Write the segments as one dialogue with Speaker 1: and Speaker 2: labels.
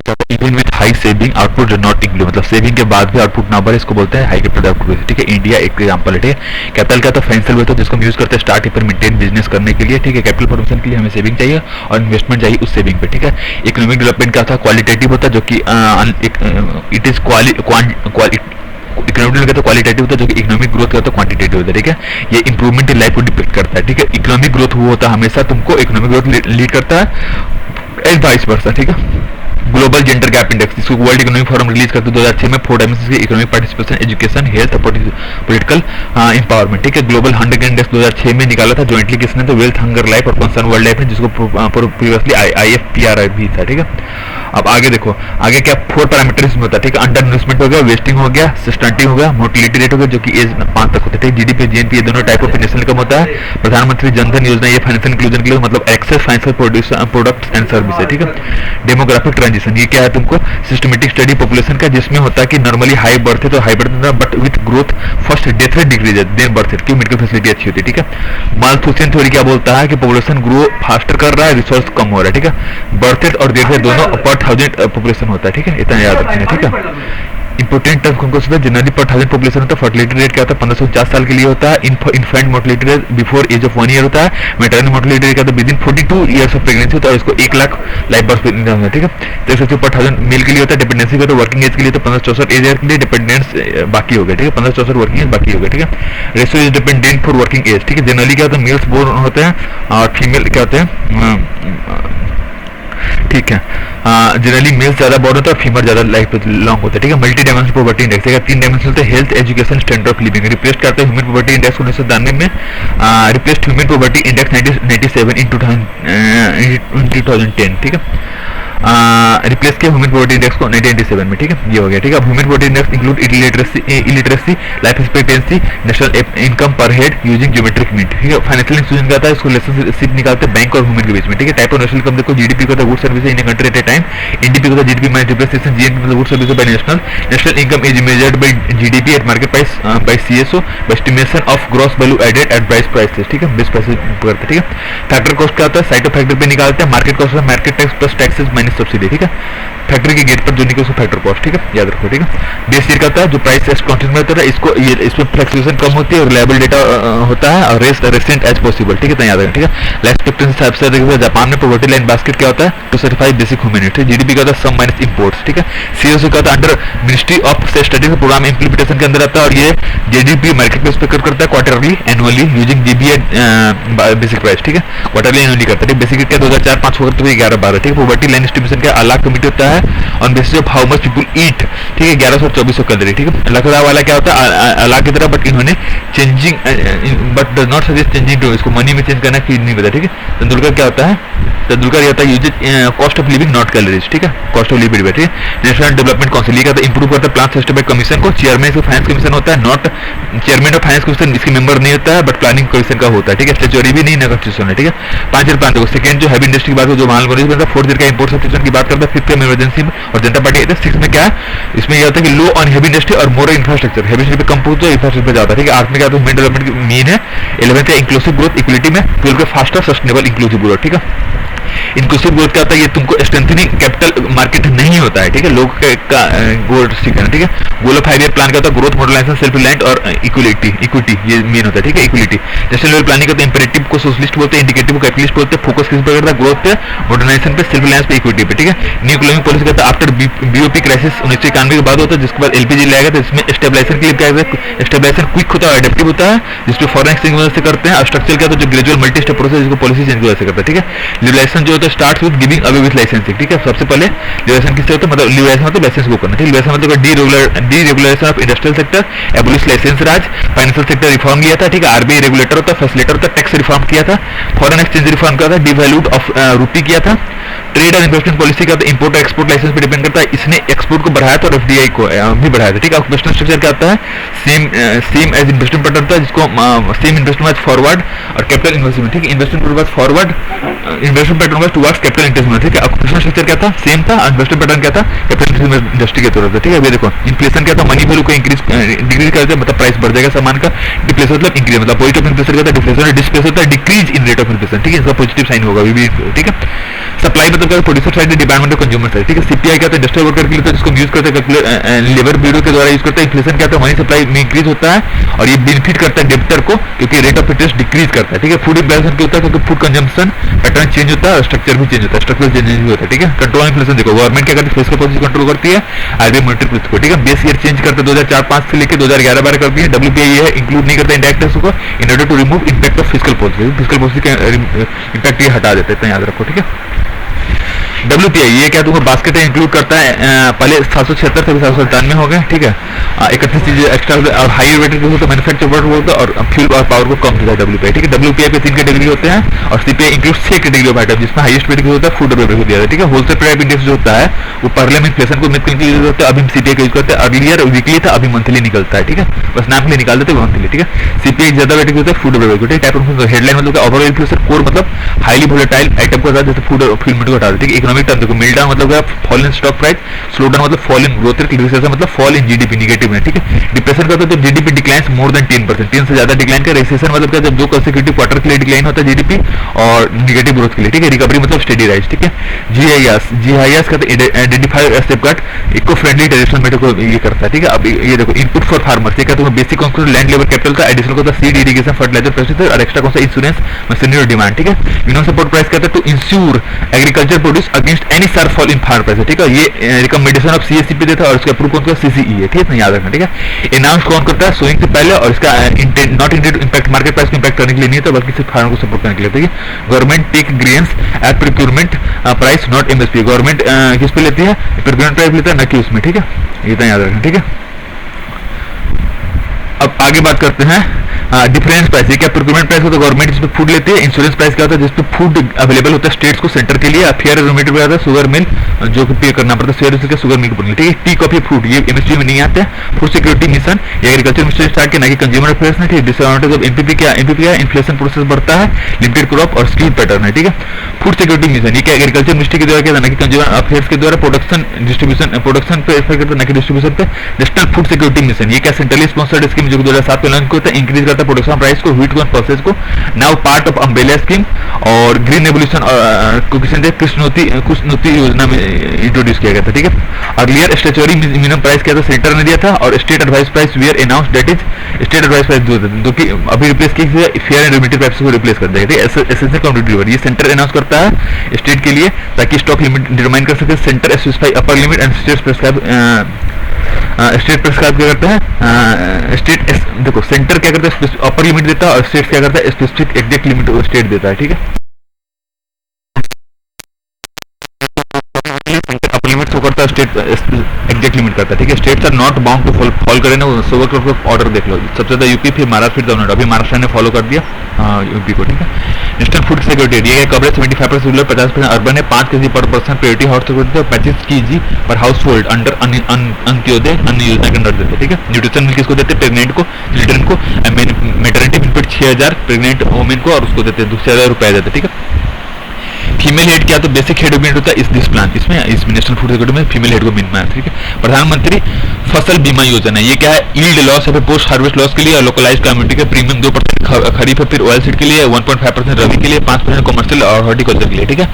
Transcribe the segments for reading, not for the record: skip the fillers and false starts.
Speaker 1: Even with high saving output not include, मतलब saving के बाद भी आउटपुट ना बढ़े, इसको बोलते हैं हाई कैपिटल आउटपुट। ठीक है, इंडिया एक एग्जांपल है। ठीक है, कैपिटल क्या था, फाइनेंशियल वेल्थ जिसको हम यूज करते हैं स्टार्ट पर मेंटेन बिजनेस करने के लिए। ठीक है, कैपिटल फॉर्मेशन के लिए हमें सेविंग चाहिए और इन्वेस्टमेंट चाहिए उस सेविंग पे। ठीक है, इकोनॉमिक डेवलपमेंट क्या था, क्वालिटेटिव होता है, जो कि इट इज इकोनॉमिक तो क्वालिटेटिव होता है, जो कि इकोनॉमिक ग्रोथ का होता है क्वांटिटेटिव होता है। ठीक है, ये इंप्रूवमेंट इन लाइफ को डिपेक्ट करता है। ठीक है, इकोनॉमिक ग्रोथ वो होता है हमेशा तुमको इकोनॉमिक ग्रोथ लीड करता है एंड वाइस वर्सा। ठीक है, ग्लोबल जेंडर गैप इंडेक्स, जिसको वर्ल्ड इकोनॉमिक फोरम रिलीज करते 2006 में 4 डायमेंशन की इकोनॉमिक पार्टिसिपेशन, एजुकेशन, हेल्थ और पॉलिटिकल एम्पावरमेंट। ठीक है, ग्लोबल हंगर इंडेक्स 2006 में निकाला था जॉइंटली किसने, तो वेल्थ, हंगर, लाइफ और कंसर्न वर्ल्ड लाइफ है, जिसको प्रीवियसली IFPR भी था। ठीक है, अब आगे देखो, आगे क्या 4 पैरामीटर्स में होता है। ठीक है, अंडर इन्वेस्टमेंट हो गया, वेस्टिंग हो गया, स्टंटिंग हो गया, मोर्टिलिटी रेट हो गया, जो कि एज 5 तक होता है। जीडीपी, GNP, ये दोनों टाइप ऑफ नेशनल इनकम होता है। प्रधानमंत्री जनधन योजना, ये फाइनेंशियल इंक्लूजन के लिए, मतलब access financial products and service है। ठीक है, डेमोग्राफिक ट्रांजिशन, ये क्या है तुमको, सिस्टमेटिक स्टडी पॉपुलेशन का, जिसमें होता है कि नॉर्मली हाई बर्थ है तो हाई बर्थ होता है, but with growth first death rate decrease है देन बर्थ रेट, क्यों, मेडिकल फैसिलिटी अच्छी होती है। ठीक है, माल्थुसियन थ्योरी क्या बोलता है कि पॉपुलेशन ग्रो फास्टर कर रहा है, रिसोर्स कम हो रहा है। ठीक है, बर्थ रेट और डेथ रेट दोनों पर 1000 पॉपुलेशन होता है। ठीक है, इतना याद रखना है। ठीक है, इंपोर्टेंट टर्म हमको समझ, जनरली पर 1000 पॉपुलेशन होता है, फर्टिलिटी रेट क्या होता है 1550 साल के लिए होता है, infant mortality rate before age of 1 year होता है, मैटरनल मोर्टिलिटी रेट क्या होता है विदिन 42 ईयर्स ऑफ प्रेगनेंसी होता है, और इसको 1 लाख लाइफ बर्थ होता है। ठीक है, तो इससे पर 1000 मेल के लिए होता है, डिपेंडेंसी का तो वर्किंग एज के लिए तो 1564 एज के लिए डिपेंडेंस बाकी हो गए। ठीक है, 1564 वर्किंग एज बाकी हो गए। ठीक है, ratio is dependent for working age. ठीक है, जनरली क्या होता है मेल्स बोर्न होते हैं और फीमेल क्या होते हैं, ठीक है, जनरली मेल्स ज्यादा बॉर्न होता है और फीमेल ज्यादा लाइफ लॉन्ग होता है। ठीक है, multi dimensional poverty index, 3 dimension होते हैं, health, education, standard of living, replace करते हैं ह्यूमन पॉवर्टी इंडेक्स 1992 में, रिप्लेस्ड ह्यूमन पॉवर्टी इंडेक्स 1997 इन 2010। ठीक है, रिप्लेस किया ह्यूमन पॉवर्टी इंडेक्स को 1997 में। ठीक है, ये हो गया। ठीक है, अब human poverty index include illiteracy, life expectancy, national income पर हेड यूजिंग ज्योमेट्रिक मीन। ठीक है, फाइनेंशियल इंस्टीट्यूशन का था, इसको रिलेशनशिप निकालते हैं बैंक और ह्यूमन के बीच में। ठीक है, टाइप ऑफ नेशनल इनकम देखो, जीडीपी का था good service in country at a time, NDP का जीडीपी माइनस डिप्रेसिएशन, जीएनपी मतलब good service by national income is measured by GDP at market price by CSO by estimation of gross value added at price prices. ठीक है, base prices करते हैं। ठीक है, factor cost क्या होता है, साइट ऑफ फैक्टर पे निकालते हैं, market cost market tax plus taxes minus subsidy. ठीक है, फैक्ट्री के गेट पर जो निकले उसको फैक्टर कॉस्ट। ठीक है, याद रखो। ठीक है, बेस ईयर करता है जो प्राइस एज कांस्टेंट में होता है, इसको इसमें फ्लक्चुएशन कम होती है और रिलायबल डेटा होता है और रेसेंट एज पॉसिबल। ठीक है, तो याद रखना। ठीक है, लाइफ एक्सपेक्टेंसी सबसे देखो जापान में पॉवर्टी लाइन बास्केट क्या होता है, to certify basic human needs. GDP का होता है सम माइनस इंपोर्ट्स। ठीक है, सीएसओ का होता है under ministry of statistics program implementation के अंदर आता है और ये जीडीपी मार्केट प्लेस पे करता है quarterly annually using GB basic price. ठीक है, क्वार्टरली एनुअली करता है। बेसिक क्या 2004-5 होगा तो 11-12। ठीक है, पॉवर्टी लाइन एस्टिमेशन का अलग कमिटी होता है on basis of how much people eat. ठीक है, 1124 कैलोरी। ठीक है, लखनऊ वाला क्या होता है अलग की तरह, बट इन्होंने changing but does not suggest changing to, इसको मनी में चेंज करना कि नहीं पता। ठीक है, तेंदुलकर क्या होता है, तेंदुलकर ये होता है use cost of living not calories. ठीक है, कॉस्ट ऑफ लिविंग। ठीक है, नेशनल डेवलपमेंट काउंसिल का इंप्रूव करता है प्लान सिस्टम कमीशन को, चेयरमैन ऑफ फाइनेंस कमीशन होता है, not chairman of finance commission इसके मेंबर नहीं होता है, बट प्लानिंग कमीशन का होता है। ठीक है, स्टेचुरी भी नहीं ना कॉन्स्टिट्यूशन है। ठीक है, 5 ईयर प्लान देखो, सेकंड जो हैवी इंडस्ट्री की बात हो जो माल बनता है, 4th ईयर का इंपोर्ट सब्सिट्यूशन की बात करता है, 5th में इमरजेंसी और जनता पार्टी 6 में क्या है, इसमें यह होता है कि लो ऑन हेवी इंडस्ट्री और मोर इंफ्रास्ट्रक्चर, हेवी इंडस्ट्री पे कम पहुंच तो इंफ्रास्ट्रक्चर पे जाता है। ठीक है, 8 में क्या तो डेवलपमेंट मीन है, 11th है इंक्लूसिव ग्रोथ इक्विलिटी में, 12th का फास्टर सस्टेनेबल इंक्लूसिव ग्रोथ। ठीक है, इंक्लूसिव ग्रोथ क्या होता है, ये तुमको स्ट्रेंथनिंग कैपिटल मार्केट नहीं होता है। ठीक है, लोग का गोल ठीक है। ठीक है, गोल ऑफ 5 ईयर प्लान क्या होता है, ग्रोथ मॉडलाइजेशन सेल्फ रिलायंट और इक्विटी ये मेन होता है। ठीक है, इक्विलिटी नेशनल लेवल प्लानिंग का इंपेरेटिव को सोशलिस्ट बोलते हैं, इंडिकेटिव को कैपिटलिस्ट बोलते हैं, फोकस किस पे करता है, ग्रोथ पे, मॉडर्नाइजेशन पे, सेल्फ रिलायंस पे, इक्विटी पे। ठीक है, न्यू इकोनॉमिक पॉलिसी कहता है आफ्टर बीओपी क्राइसिस 1991 के बाद होता है, जिसके बाद एलपीजी लाएगा तो इसमें स्टेबलाइजेशन के लिए क्या है, स्टेबलाइजेशन क्विक होता है, एडेप्टिव होता है, जिसपे फॉरेन एक्सचेंज की वजह से करते हैं, और स्ट्रक्चर क्या होता है जो ग्रेजुअल मल्टी स्टेप प्रोसेस जिसको पॉलिसी चेंज की वजह से करता है। ठीक है, लिबरलाइजेशन जो होता है starts with giving away with licensing. ठीक है, सबसे पहले लिबरलाइजेशन किससे होता है, मतलब लिबरलाइजेशन मतलब लाइसेंस को करना। ठीक है, लिबरलाइजेशन मतलब deregulation of industrial sector, abolish licence raj, financial sector reform लिया था। ठीक है, आरबीआई रेगुलेटर होता है, फैसिलिटेटर होता है, टैक्स रिफॉर्म किया था, फॉरेन एक्सचेंज रिफॉर्म किया था, डिवैल्यूड ऑफ रूपी किया था, ट्रेड और इन्वेस्टमेंट पॉलिसी का इंपोर्ट और एक्सपोर्ट लाइसेंस पे डिपेंड करता है, इसने एक्सपोर्ट को बढ़ाया था और एफडीआई को भी बढ़ाया था। ठीक है, ऑक्यूपेशनल स्ट्रक्चर क्या होता है, सेम एज इन्वेस्टमेंट पैटर्न होता है, जिसको सेम इन्वेस्टमेंट फॉरवर्ड और कैपिटल इन्वेस्टमेंट। ठीक है, investment forward investment pattern was towards capital investment. ठीक है, ऑक्यूपेशनल स्ट्रक्चर क्या था, सेम था, इन्वेस्टमेंट पैटर्न क्या था, कैपिटल इंडस्ट्री के तौर पर। ठीक है, ये देखो इन्फ्लेशन क्या था, मनी वैल्यू को इंक्रीज डिक्रीज करते हैं, मतलब प्राइस बढ़ जाएगा सामान का, डिप्लेस मतलब इंक्रीज, मतलब पॉजिटिव इन्फ्लेशन क्या था, डिफ्लेशन डिस्प्लेस होता है decrease in rate of inflation. ठीक है, इसका पॉजिटिव साइन होगा अभी भी। ठीक है, सप्लाई मतलब क्या, प्रोड्यूसर साइड, डिमांड मतलब कंज्यूमर साइड, ठीक है। सीपीआई क्या होता है, इंडस्ट्रियल वर्कर के लिए, तो जिसको यूज करते हैं लेबर ब्यूरो के द्वारा यूज करते हैं। इन्फ्लेशन क्या होता है, मनी सप्लाई में इंक्रीज होता है और ये बेनिफिट करता है डेब्टर को, क्योंकि रेट ऑफ इंटरेस्ट डिक्रीज करता है, ठीक है। फूड इन्फ्लेशन क्या होता है, क्योंकि फूड कंजम्पशन पैटर्न चेंज होता है और स्ट्रक्चर भी चेंज होता है, स्ट्रक्चरल चेंजेस भी होता है, ठीक है। कंट्रोल इन्फ्लेशन देखो, गवर्नमेंट क्या करती है, फिस्कल पॉलिसी कंट्रोल करती है, आरबीआई मॉनेटरी पॉलिसी को, ठीक है। बेस ईयर चेंज करते 2004-5 से लेकर 2011-12 करती है। डब्ल्यूपीआई ये है, इंक्लूड नहीं करता इंडायरेक्ट टैक्स को, in order to remove impact of fiscal policy, fiscal policy का इंपैक्ट ये हटा देते हैं, याद रखो, ठीक है। WPI ये क्या तुमको बास्केट इंक्लूड करता है, पहले 776 से 797 हो गए, ठीक है। 31 चीजें एक्स्ट्रा और हाई रेटेड होता है, मैन्युफैक्चर वर्क होता है और फ्यूल और पावर को कम देता है WPI, ठीक है। WPI पे 3 कैटेगरी होते हैं और CPI include 6 category of item, जिसमें हाईएस्ट कैटेगरी होता है फूड और बेवरेज को दिया जाता है, ठीक है। होलसेल प्राइस इंडेक्स जो होता है वो पहले में इन्फ्लेशन को मिलकर यूज होता है, अभी हम CPI का यूज करते हैं। अर्लियर वीकली था, अभी मंथली निकलता है, ठीक है। बस नाम के लिए निकाल देते हैं मंथली, ठीक है। CPI ज्यादा वेटेज होता है फूड और बेवरेज को, ठीक है। हेडलाइन मतलब ओवरऑल इन्फ्लेशन कोर मतलब हाईली वोलेटाइल आइटम को जैसे फूड और फील्ड को हटा देते हैं। इकोनॉमिक टर्म देखो, मिल डाउन मतलब fall in stock price, slow down मतलब fall in growth rate, recession मतलब फॉल इन जीडीपी नेगेटिव है, ठीक है। डिप्रेशन का तो जब जीडीपी डिक्लाइंस मोर देन 10%, 10 से ज्यादा डिक्लाइन का। रिसेशन मतलब क्या, जब 2 कंसेक्यूटिव क्वार्टर के लिए डिक्लाइन होता है जीडीपी और नेगेटिव ग्रोथ के लिए, ठीक है। रिकवरी मतलब स्टेडी राइज, ठीक है। जीआईएस का identify safeguard eco friendly traditional method को ये करता है, ठीक है। अब ये देखो, इनपुट फॉर फार्मर्स, ये क्या तुम्हें basic component land labour capital का, एडिशनल को सीड इरिगेशन फर्टिलाइजर पेस्टिसाइड और एक्स्ट्रा कौन सा इंश्योरेंस मशीनरी और डिमांड, ठीक है। मिनिमम सपोर्ट प्राइस कहता है to ensure agriculture produce against any sharp fall in farm price, ठीक है। ये रिकमेंडेशन ऑफ CSCP देता है और इसका अप्रूव कौन करता है, CCE है, ठीक है, याद रखना, ठीक है। अनाउंस कौन करता है, सोइंग से पहले, और इसका not intend impact market price को इम्पैक्ट करने के लिए नहीं था, बल्कि सिर्फ फार्मर को सपोर्ट करने के लिए, ठीक है। Government take grains at procurement price not MSP, government किस पे लेती है, प्रोक्योरमेंट प्राइस लेता है, न कि उसमें, ठीक है। ये तो याद रखना, ठीक है। अब आगे बात करते हैं डिफरेंस प्राइस, ये क्या प्रोक्योरमेंट प्राइस होता है गवर्नमेंट जिसपे फूड लेती है। इंश्योरेंस प्राइस क्या होता है, जिसपे फूड अवेलेबल होता है स्टेट्स को, सेंटर के लिए। फेयर रेगुलेटेड होता है शुगर मिल जो कि पे करना पड़ता है, फेयर उसके शुगर मिल को, ठीक है। टी कॉफी फ्रूट ये MSP में नहीं आते हैं। फूड सिक्योरिटी मिशन ये एग्रीकल्चर मिनिस्ट्री स्टार्ट किया, ना कि कंज्यूमर अफेयर्स ने, ठीक है। डिसएडवांटेज ऑफ MPP क्या, MPP क्या, इन्फ्लेशन प्रोसेस बढ़ता है, लिमिटेड क्रॉप और स्किल पैटर्न है, ठीक है। फूड सिक्योरिटी मिशन ये क्या, एग्रीकल्चर मिनिस्ट्री के द्वारा किया, ना कि कंज्यूमर अफेयर्स के द्वारा। प्रोडक्शन डिस्ट्रीब्यूशन, प्रोडक्शन पे इफेक्ट करता है, ना कि डिस्ट्रीब्यूशन पे। नेशनल फूड सिक्योरिटी मिशन ये क्या, सेंट्रली स्पॉन्सर्ड स्कीम जो 2007 में लॉन्च होता है, इंक्रीज करता है प्रोडक्शन प्राइस को, व्हीट को, पल्सेस को। Now part of umbrella scheme और ग्रीन रेवोल्यूशन को कृष्णोती योजना में इंट्रोड्यूस किया गया था, ठीक है। अर्लियर स्टेचुअरी मिनिमम प्राइस क्या था, सेंटर ने दिया था, और state advice price we are announced, that is state advice price जो कि अभी रिप्लेस की फेयर एंड लिमिटेड प्राइस को रिप्लेस कर देगा, एसेंशियल कमोडिटी लीवर ये सेंटर अनाउंस करता है स्टेट के लिए, ताकि स्टॉक लिमिट डिटरमाइन कर सके। Centre specify upper limit and state prescribe क्या करता है, स्टेट देखो सेंटर क्या करता है, अपर लिमिट देता है, और स्टेट क्या करता है, स्पेसिफिक एग्जैक्ट लिमिट स्टेट देता है, ठीक है। अपर लिमिट शो करता है, स्टेट एग्जैक्ट लिमिट करता है, ठीक है। States are not bound to follow करें ना, ऑर्डर देख लो, सबसे ज्यादा यूपी, फिर महाराष्ट्र, फिर तमिलनाडु, अभी महाराष्ट्र ने फॉलो कर दिया यूपी को, ठीक है। नेशनल फूड सिक्योरिटी ये कवरेज 75% रूरल, 50% अर्बन है, 5 kg पर person priority house security, 25 kg पर हाउस होल्ड अंडर अंत्योदय अन्न योजना के अंडर देते हैं, ठीक है। न्यूट्रिशन मिल्क किसको देते हैं, प्रेग्नेंट को, चिल्ड्रन को। मेटर्निटी बेनिफिट 6000 प्रेग्नेंट वुमेन को, और उसको देते हैं 2,000 रुपए देते हैं, ठीक है। फीमेल हेड क्या, तो बेसिक हेड बेनिफिट होता है इस दिस प्लान, इसमें नेशनल फूड सिक्योरिटी में फीमेल हेड को मिलना है, ठीक है। प्रधानमंत्री फसल बीमा योजना ये क्या है, यील्ड लॉस है, पोस्ट हार्वेस्ट लॉस के लिए, लोकलाइज्ड कम्युनिटी के प्रीमियम 2% खरीफ है, फिर ऑयल सीड के लिए 1.5% रबी के लिए, 5% कमर्शियल और हॉर्टिकल्चर के लिए, ठीक है।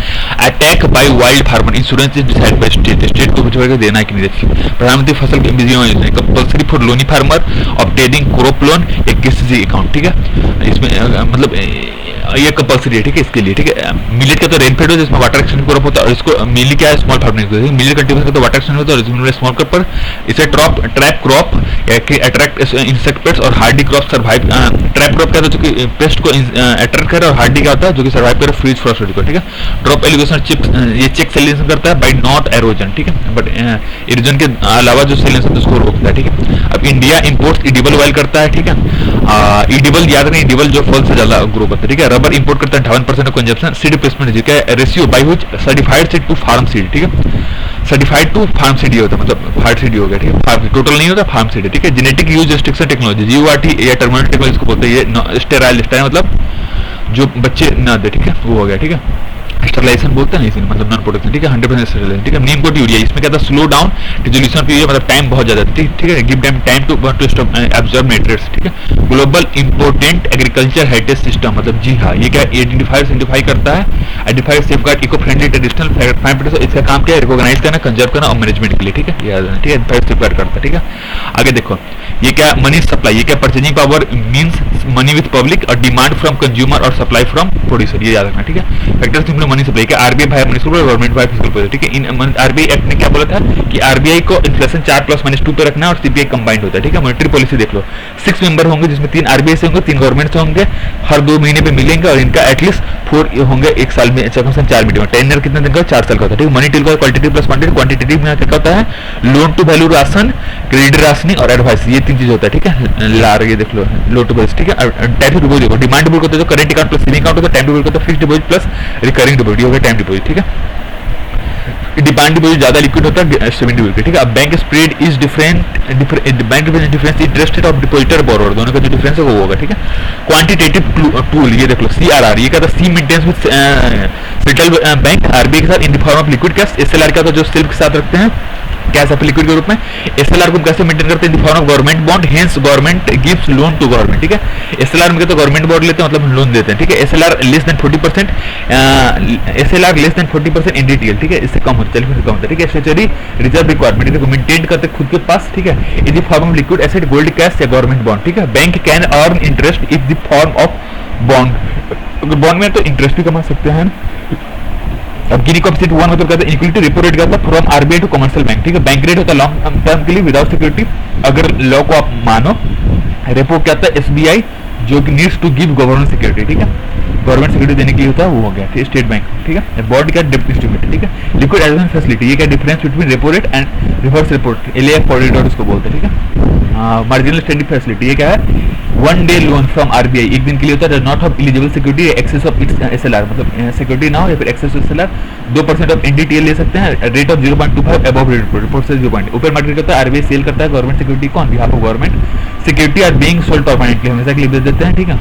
Speaker 1: Attack by wild farmer insurance is decide by state, state को कुछ वगैरह देना है कि नहीं देखिए। प्रधानमंत्री फसल बीमा योजना compulsory for Loni farmer obtaining crop loan एक KCC अकाउंट, ठीक है। इसमें मतलब ये कंपल्सरी है, ठीक है, इसके लिए, ठीक है। मिलेट का तो रेनफेड हो जिसमें वाटर एक्सचेंज क्रॉप होता है, और इसको मेनली क्या है, स्मॉल फार्मिंग, मिलेट कल्टीवेशन का तो वाटर एक्सचेंज होता है, और इसमें स्मॉल क्रॉप पर इसे trap crop attract insect pest, और hardy crop survive. Trap crop क्या होता है, जो कि पेस्ट को अट्रैक्ट करे, और हार्डी क्या होता है, जो कि सर्वाइव करे फ्रीज फ्रॉस्ट को, ठीक है। ड्रॉप एलिगेशन चिप्स ये चेक सेलेंसन करता है बाय नॉट एरोजन, ठीक है, बट एरोजन के अलावा जो सेलेंसन उसको रोकता है, ठीक है। अब इंडिया इंपोर्ट्स एडिबल ऑयल करता है, ठीक है। एडिबल याद नहीं, एडिबल जो फल से ज्यादा ग्रो करता है, ठीक है। रबर इंपोर्ट करता है 58% ऑफ कंजप्शन। सीड प्लेसमेंट जो है ratio by which certified seed to farm seed, ठीक है। सर्टिफाइड टू फार्म सीड होता है, मतलब फार्म सीड हो गया, ठीक है। फार्म टोटल नहीं होता, फार्म सीड है, ठीक है। Genetic use restriction technology GURT या टर्मिनल टेक्नोलॉजी को बोलते हैं, ये स्टेराइल है, मतलब जो बच्चे ना दे, ठीक है, वो हो गया, ठीक है। स्टरलाइजेशन बोलते हैं इसमें, मतलब नॉन प्रोटेक्शन, ठीक है, 100% स्टरलाइजेशन, ठीक है। नेम कोड यूरिया, इसमें क्या था, स्लो डाउन रिजोल्यूशन पीरियड, मतलब टाइम बहुत ज्यादा, ठीक है, give time to absorb nitrates, ठीक है। Global important agriculture heritage system, मतलब जी हाँ, ये क्या आइडेंटिफाई करता है, identify safeguard eco friendly traditional fibre, इसका काम क्या है, रिकॉग्नाइज करना, कंजर्व करना और मैनेजमेंट के लिए, ठीक है, ठीक है, सेफगार्ड करता है, ठीक है। आगे देखो, ये क्या मनी सप्लाई, ये क्या purchasing power means money with public और डिमांड फ्रॉम कंज्यूमर और सप्लाई फ्रॉम प्रोड्यूसर, ये याद रखना, ठीक है। फैक्टर्स इंक्लूड मनी सप्लाई, क्या आरबीआई भाई म्युनिसिपल गवर्नमेंट भाई फिस्कल पॉलिसी, ठीक है। इन आरबीआई एक्ट ने क्या बोला था कि आरबीआई को इन्फ्लेशन 4+-2 पे रखना है और सीबीआई कंबाइंड होता है, ठीक है। मॉनेटरी पॉलिसी देख लो, 6 मेंबर होंगे जिसमें 3 आरबीआई से होंगे, 3 गवर्नमेंट से होंगे, हर 2 महीने पे मिलेंगे और इनका एटलीस्ट 4 होंगे एक साल में, 4 मीटिंग, टेन्योर कितने दिन का, 4 साल का होता है, ठीक है। मनी टिल का क्वांटिटी प्लस क्वांटिटेटिव में क्या होता है, loan to value ration, credit rationing और एडवाइस, ये 3 चीज होता है, ठीक है। ला रही है देख लो, लोन टू वैल्यू, ठीक है। टाइप ऑफ डिपॉजिट देखो, डिमांड डिपॉजिट होता है जो current account plus saving account होता है, टाइम डिपॉजिट होता है fixed deposit plus recurring deposit, ये हो गया टाइम डिपॉजिट, ठीक है। डिमांड डिपॉजिट ज्यादा लिक्विड होता है, सेविंग डिपॉजिट, ठीक है। अब bank spread is bank difference interest rate of depositor borrower, दोनों का जो डिफरेंस है वो होगा, ठीक है। क्वांटिटेटिव टूल, ये देख लो, सीआरआर, ये क्या था, see maintains with central bank RBI के साथ in the form of liquid cash. SLR क्या होता है, जो सिल्क के साथ रखते हैं कैश ऑफ लिक्विड के रूप में। एसएलआर को कैसे मेंटेन करते हैं, in the form of government bond, hence government gives loan to government, ठीक है। एसएलआर में तो गवर्नमेंट बॉन्ड लेते हैं, मतलब लोन देते हैं, ठीक है। SLR less than 40%, SLR less than 40% NDTL, ठीक है, इससे कम होता है, कम होता है, ठीक है। स्टेचुटरी रिजर्व रिक्वायरमेंट इसको मेंटेन करते खुद के पास, ठीक है, इन the form of liquid asset, gold cash या गवर्नमेंट बॉन्ड, ठीक है। Bank can earn interest if the form of bond, bond में तो इंटरेस्ट भी कमा सकते हैं। अब गिनी कॉम्पिटेट 1 मतलब कहते हैं इक्विटी रेपो रेट का from RBI to commercial bank, ठीक है। बैंक रेट होता है लॉन्ग टर्म के लिए विदाउट सिक्योरिटी, अगर लॉ को आप मानो। रेपो क्या होता है, एसबीआई जो कि needs to give government security, ठीक है, गवर्नमेंट सिक्योरिटी देने के लिए होता है, वो हो गया, ठीक, स्टेट बैंक, ठीक है। बॉन्ड क्या डेब्ट इंस्ट्रूमेंट, ठीक है। लिक्विड एडवांस फैसिलिटी, ये क्या difference between repo rate and reverse repo rate, LAF corridor इसको बोलते हैं, ठीक है। मार्जिनल स्टैंडिंग फैसिलिटी, ये क्या है, 1 डे लोन फ्रॉम आरबीआई, एक दिन के लिए होता है, not of eligible security excess of its SLR, मतलब सिक्योरिटी ना हो या फिर excess of SLR, 2% of NDTL ले सकते हैं, रेट ऑफ 0.25 अबव रिपोर्ट से 0. ऊपर मार्केट करता है, आरबीआई सेल करता है गवर्नमेंट सिक्योरिटी को on behalf of government, security are being sold permanently, हमेशा के लिए बेच देते हैं, ठीक है।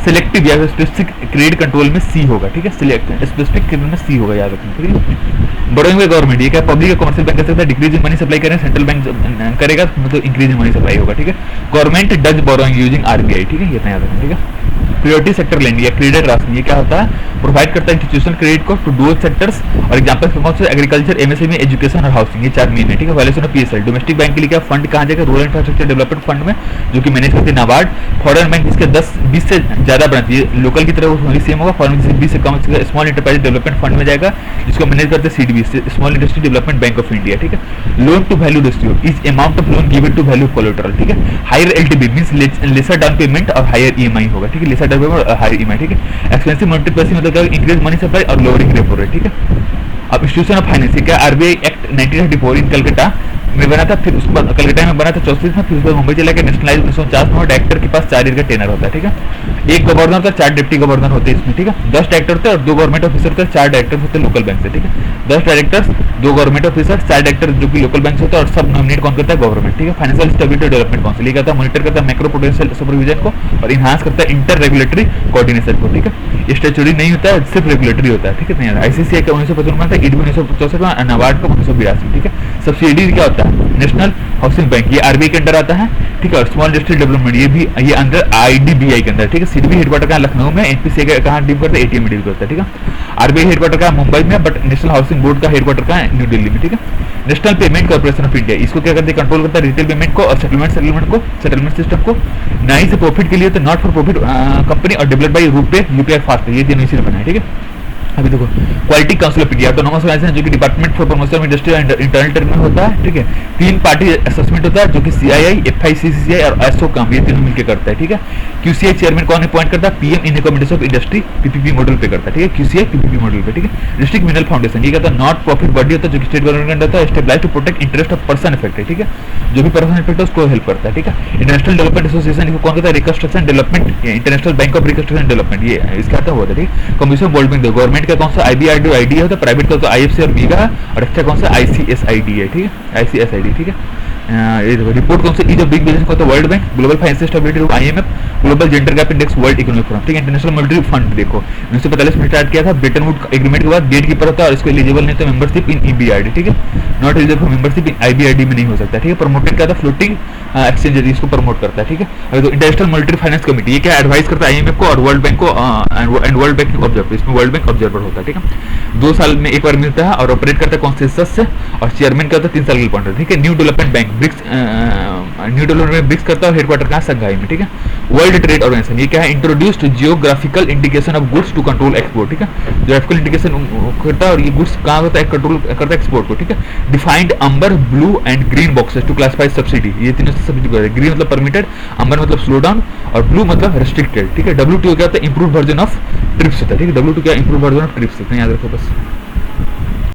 Speaker 1: सिलेक्टिव या स्पेसिफिक क्रेडिट कंट्रोल में सी होगा, ठीक है, स्पेसिफिक क्रेडिट में सी होगा, याद रखना, ठीक है। बोरोइंग बाय गवर्नमेंट, ये क्या पब्लिक या कमर्शियल बैंक कर सकता है, डिक्रीज इन मनी सप्लाई करें, सेंट्रल बैंक करेगा मतलब इंक्रीज इन मनी सप्लाई होगा, ठीक है। Government does borrowing using RBI, ठीक है, ये याद रखना, ठीक है। प्रायोरिटी सेक्टर लैंड या क्रेडिट राशन, ये क्या होता है, प्रोवाइड करता है इंस्टीट्यूशनल क्रेडिट को टू डोज सेक्टर्स, और एग्जांपल फेमस है एग्रीकल्चर, एमएसएमई, एजुकेशन और हाउसिंग, ये 4 मेन है, ठीक है। Violation of PSL, domestic bank के लिए क्या फंड कहां जाएगा, रूरल इंफ्रास्ट्रक्चर डेवलपमेंट फंड में, जो कि मैनेज करते हैं नाबार्ड। फॉरेन बैंक इसके 10-20 से ज्यादा ब्रांच, ये लोकल की तरह ओनली सेम होगा, फॉरेन 20 से कम स्मॉल एंटरप्राइज डेवलपमेंट फंड में जाएगा, जिसको मैनेज करते हैं CDB, small industry development bank of India, ठीक है। Loan to value ratio is amount of loan given to value collateral, ठीक है। Higher LTV means lesser down payment और हायर ईएमआई होगा, ठीक है, लेसर डाउन पेमेंट और हायर ईएमआई, ठीक है। एक्सपेंसिव मॉनेटरी पॉलिसी मतलब क्या, इंक्रीज मनी सप्लाई और लोअरिंग रेपो रेट, ठीक है। अब इंस्टीट्यूशन ऑफ फाइनेंस, क्या आरबीआई एक्ट 1934 इन कलकत्ता में बना था, फिर उसके बाद कलकत्ता में बना था 34 में, फिर उसके बाद मुंबई चला गया, नेशनलाइज 1949 में, डायरेक्टर के पास 4 ईयर का टेनर होता है, ठीक है। एक गवर्नर होता है, 4 डिप्टी गवर्नर होते हैं इसमें, ठीक है। 10 डायरेक्टर होते हैं और 2 गवर्नमेंट ऑफिसर होते हैं, 4 डायरेक्टर होते हैं लोकल बैंक से, ठीक है। 10 डायरेक्टर्स, 2 गवर्नमेंट ऑफिसर, 4 डायरेक्टर जो कि लोकल बैंक से होते हैं, और सब नॉमिनेट कौन करता है, गवर्नमेंट, ठीक है। फाइनेंशियल स्टेबिलिटी डेवलपमेंट काउंसिल, ये कहता है मॉनिटर करता है मैक्रो पोटेंशियल सुपरविजन को और इनहांस करता है इंटर रेगुलेटरी कोऑर्डिनेशन को, ठीक है। स्टैट्यूटरी नहीं होता है, सिर्फ रेगुलेटरी होता है, ठीक है। आईसीसीआई का 1955 में था, ईडीबी 1964 में, नाबार्ड का 1982, ठीक है। सब्सिडी क्या होता है, नेशनल हाउसिंग बैंक, ये आरबीआई के अंडर आता है, ठीक है। और स्मॉल इंडस्ट्रियल डेवलपमेंट, ये भी ये अंडर आईडीबीआई के अंदर, ठीक है। सीडीबी हेडक्वार्टर कहाँ, लखनऊ में, एनपीसीआई कहाँ डील करता है, एटीएम डील करता है, ठीक है। आरबीआई हेडक्वार्टर कहाँ, मुंबई में, बट नेशनल हाउसिंग बोर्ड का हेडक्वार्टर कहाँ है, न्यू दिल्ली में, ठीक है। National payment corporation of India, इसको क्या करते हैं, कंट्रोल करता है रिटेल पेमेंट को और सेटलमेंट सिस्टम को, ना ही से प्रॉफिट के लिए, तो नॉट फॉर प्रॉफिट कंपनी, और develop by RuPay UPI fast, ये तीनों इसी ने बनाए, ठीक है। अभी देखो, quality council of India autonomous organisation, जो कि department for promotion of industry and internal trade में होता है, ठीक है। 3 पार्टी असेसमेंट होता है, जो कि सीआईआई, एफआईसीसीआई और एसओकम, ये तीनों मिलकर करता है, ठीक है। क्यूसीआई चेयरमैन कौन अपॉइंट करता है, PM in recommendation of industry, PPP model पे करता है, ठीक है। क्यूसीआई पीपीपी मॉडल पे, ठीक है। डिस्ट्रिक्ट मिनरल फाउंडेशन, ये कहता है नॉट प्रॉफिट बॉडी होता है, जो कि स्टेट गवर्नमेंट के अंडर होता है, stabilise to protect interest of person affected, ठीक है। जो भी पर्सन इफेक्ट है उसको हेल्प करता है, ठीक है। इंटरनेशनल डेवलपमेंट एसोसिएशन, इसको कौन कहता है, reconstruction development, international bank of reconstruction development, ये इसका आता हुआ था, ठीक है। कमीशन वर्ल्ड बैंक, गवर्नमेंट का कौन सा, आईबीआरडी आईडी होता है, प्राइवेट का तो आईएफसी और मीगा, और एक्स्ट्रा कौन सा, आईसीएसआईडी है, ठीक है, आईसीएसआईडी, ठीक है। ये रिपोर्ट कौन से इज अ बिग बिजनेस होता है world bank, global financial stability group IMF, global gender gap index, world economic forum, ठीक है। इंटरनेशनल मॉनेटरी फंड देखो 1945 में स्टार्ट किया था, ब्रिटेन वुड एग्रीमेंट के बाद गेट कीपर होता है और इसको एलिजिबल नहीं तो मेंबरशिप इन ईबीआरडी, ठीक है, not eligible for membership in IBRD में नहीं हो सकता, ठीक है। प्रमोटेड क्या था, फ्लोटिंग एक्सचेंज इसको प्रमोट करता है, ठीक है। अगर तो इंटरनेशनल मॉनेटरी फाइनेंस कमेटी ये क्या एडवाइस करता है आईएमएफ को और वर्ल्ड बैंक को एंड वर्ल्ड बैंक ऑब्जर्वर, इसमें वर्ल्ड बैंक ऑब्जर्वर होता है, ठीक है। 2 साल में एक बार मिलता है और ऑपरेट करता है कॉन्सेंसस से और चेयरमैन का होता है 3 साल के अपॉइंटेड, ठीक है। New development bank BRICS, new development BRICS करता है और हेडक्वार्टर कहाँ संघाई में, ठीक है। वर्ल्ड ट्रेड ऑर्गेनाइजेशन ये क्या है, introduced geographical indication of goods to control export, ठीक है। जियोग्राफिकल इंडिकेशन करता है और ये गुड्स कहाँ होता है, कंट्रोल करता है एक्सपोर्ट को, ठीक है। Defined amber blue and green boxes to classify subsidy, ये तीनों से सब्सिडी, ग्रीन मतलब परमिटेड, अंबर मतलब स्लो डाउन और ब्लू मतलब रेस्ट्रिक्टेड, ठीक है। WTO क्या होता है, इंप्रूव वर्जन ऑफ ट्रिप्स होता है, ठीक है। WTO क्या इंप्रूव वर्जन ऑफ ट्रिप्स होता है, याद रखो बस।